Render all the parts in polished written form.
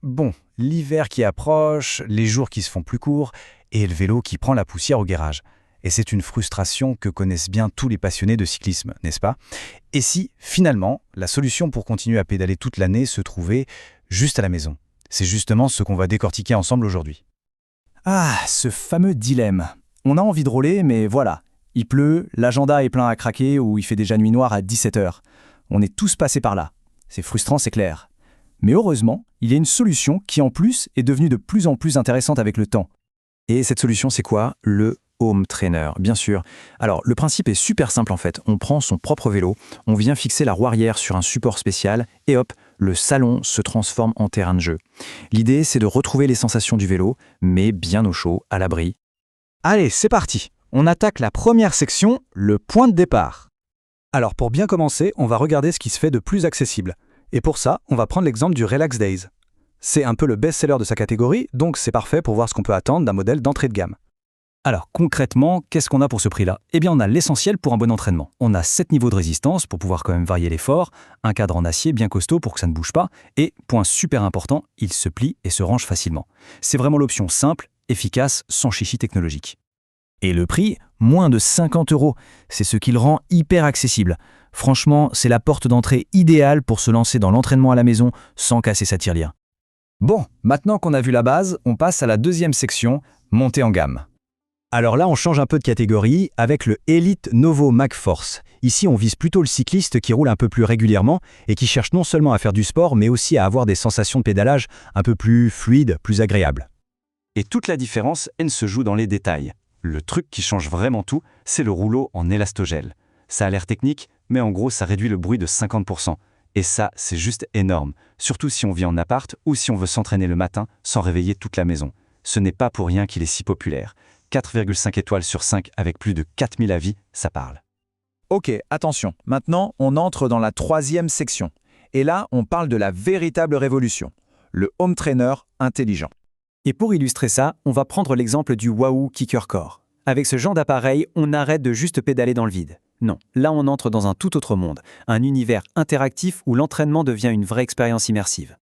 Bon, l'hiver qui approche, les jours qui se font plus courts, et le vélo qui prend la poussière au garage. Et c'est une frustration que connaissent bien tous les passionnés de cyclisme, n'est-ce pas? Et si, finalement, la solution pour continuer à pédaler toute l'année se trouvait juste à la maison? C'est justement ce qu'on va décortiquer ensemble aujourd'hui. Ah, ce fameux dilemme. On a envie de rouler, mais voilà. Il pleut, l'agenda est plein à craquer ou il fait déjà nuit noire à 17 heures. On est tous passés par là. C'est frustrant, c'est clair. Mais heureusement, il y a une solution qui en plus est devenue de plus en plus intéressante avec le temps. Et cette solution, c'est quoi? Le home trainer, bien sûr. Alors, le principe est super simple en fait. On prend son propre vélo, on vient fixer la roue arrière sur un support spécial et hop, le salon se transforme en terrain de jeu. L'idée, c'est de retrouver les sensations du vélo, mais bien au chaud, à l'abri. Allez, c'est parti. On attaque la première section, le point de départ. Alors pour bien commencer, on va regarder ce qui se fait de plus accessible. Et pour ça, on va prendre l'exemple du Relax Days. C'est un peu le best-seller de sa catégorie, donc c'est parfait pour voir ce qu'on peut attendre d'un modèle d'entrée de gamme. Alors concrètement, qu'est-ce qu'on a pour ce prix-là? Eh bien on a l'essentiel pour un bon entraînement. On a 7 niveaux de résistance pour pouvoir quand même varier l'effort, un cadre en acier bien costaud pour que ça ne bouge pas, et, point super important, il se plie et se range facilement. C'est vraiment l'option simple, efficace, sans chichi technologique. Et le prix, moins de 50 €. C'est ce qui le rend hyper accessible. Franchement, c'est la porte d'entrée idéale pour se lancer dans l'entraînement à la maison sans casser sa tirelire. Bon, maintenant qu'on a vu la base, on passe à la deuxième section, montée en gamme. Alors là, on change un peu de catégorie avec le Elite Novo MagForce. Ici, on vise plutôt le cycliste qui roule un peu plus régulièrement et qui cherche non seulement à faire du sport, mais aussi à avoir des sensations de pédalage un peu plus fluides, plus agréables. Et toute la différence, elle se joue dans les détails. Le truc qui change vraiment tout, c'est le rouleau en élastogel. Ça a l'air technique, mais en gros, ça réduit le bruit de 50%. Et ça, c'est juste énorme, surtout si on vit en appart ou si on veut s'entraîner le matin sans réveiller toute la maison. Ce n'est pas pour rien qu'il est si populaire. 4,5 étoiles sur 5 avec plus de 4000 avis, ça parle. Ok, attention, maintenant on entre dans la troisième section. Et là, on parle de la véritable révolution, le home trainer intelligent. Et pour illustrer ça, on va prendre l'exemple du Wahoo Kicker Core. Avec ce genre d'appareil, on arrête de juste pédaler dans le vide. Non, là on entre dans un tout autre monde, un univers interactif où l'entraînement devient une vraie expérience immersive.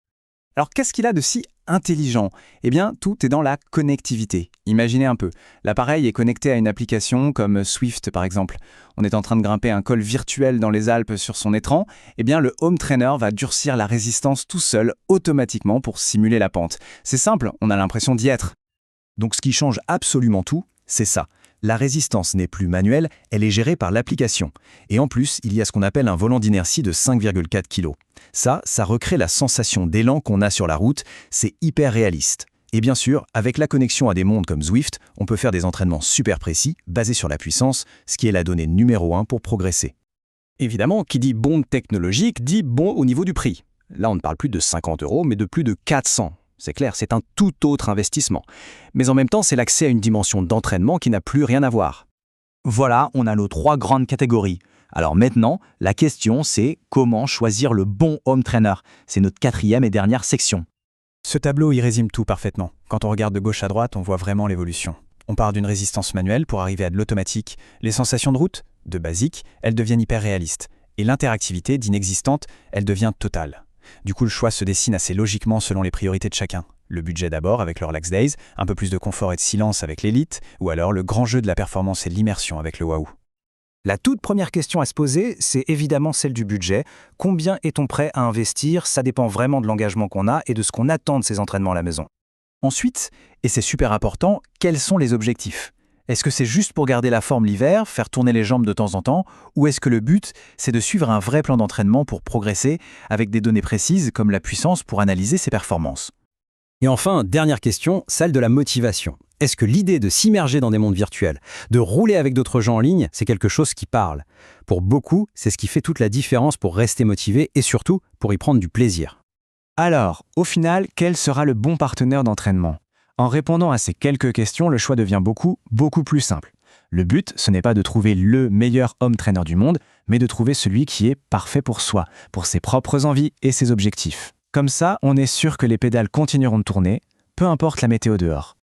Alors qu'est-ce qu'il a de si intelligent? Eh bien, tout est dans la connectivité. Imaginez un peu, l'appareil est connecté à une application comme Swift par exemple. On est en train de grimper un col virtuel dans les Alpes sur son écran, eh bien le home trainer va durcir la résistance tout seul, automatiquement pour simuler la pente. C'est simple, on a l'impression d'y être. Donc ce qui change absolument tout, c'est ça. La résistance n'est plus manuelle, elle est gérée par l'application. Et en plus, il y a ce qu'on appelle un volant d'inertie de 5,4 kg. Ça recrée la sensation d'élan qu'on a sur la route, c'est hyper réaliste. Et bien sûr, avec la connexion à des mondes comme Zwift, on peut faire des entraînements super précis, basés sur la puissance, ce qui est la donnée numéro 1 pour progresser. Évidemment, qui dit bon technologique dit bon au niveau du prix. Là, on ne parle plus de 50 €, mais de plus de 400. C'est clair, c'est un tout autre investissement. Mais en même temps, c'est l'accès à une dimension d'entraînement qui n'a plus rien à voir. Voilà, on a nos 3 grandes catégories. Alors maintenant, la question c'est comment choisir le bon home trainer? C'est notre 4e et dernière section. Ce tableau y résume tout parfaitement. Quand on regarde de gauche à droite, on voit vraiment l'évolution. On part d'une résistance manuelle pour arriver à de l'automatique. Les sensations de route, de basique, elles deviennent hyper réalistes. Et l'interactivité, d'inexistante, elle devient totale. Du coup, le choix se dessine assez logiquement selon les priorités de chacun. Le budget d'abord avec le Relax Days, un peu plus de confort et de silence avec l'Elite, ou alors le grand jeu de la performance et de l'immersion avec le Wahoo. La toute première question à se poser, c'est évidemment celle du budget. Combien est-on prêt à investir? Ça dépend vraiment de l'engagement qu'on a et de ce qu'on attend de ces entraînements à la maison. Ensuite, et c'est super important, quels sont les objectifs? Est-ce que c'est juste pour garder la forme l'hiver, faire tourner les jambes de temps en temps, ou est-ce que le but, c'est de suivre un vrai plan d'entraînement pour progresser, avec des données précises comme la puissance pour analyser ses performances? Et enfin, dernière question, celle de la motivation. Est-ce que l'idée de s'immerger dans des mondes virtuels, de rouler avec d'autres gens en ligne, c'est quelque chose qui parle? Pour beaucoup, c'est ce qui fait toute la différence pour rester motivé et surtout pour y prendre du plaisir. Alors, au final, quel sera le bon partenaire d'entraînement? En répondant à ces quelques questions, le choix devient beaucoup plus simple. Le but, ce n'est pas de trouver le meilleur home trainer du monde, mais de trouver celui qui est parfait pour soi, pour ses propres envies et ses objectifs. Comme ça, on est sûr que les pédales continueront de tourner, peu importe la météo dehors.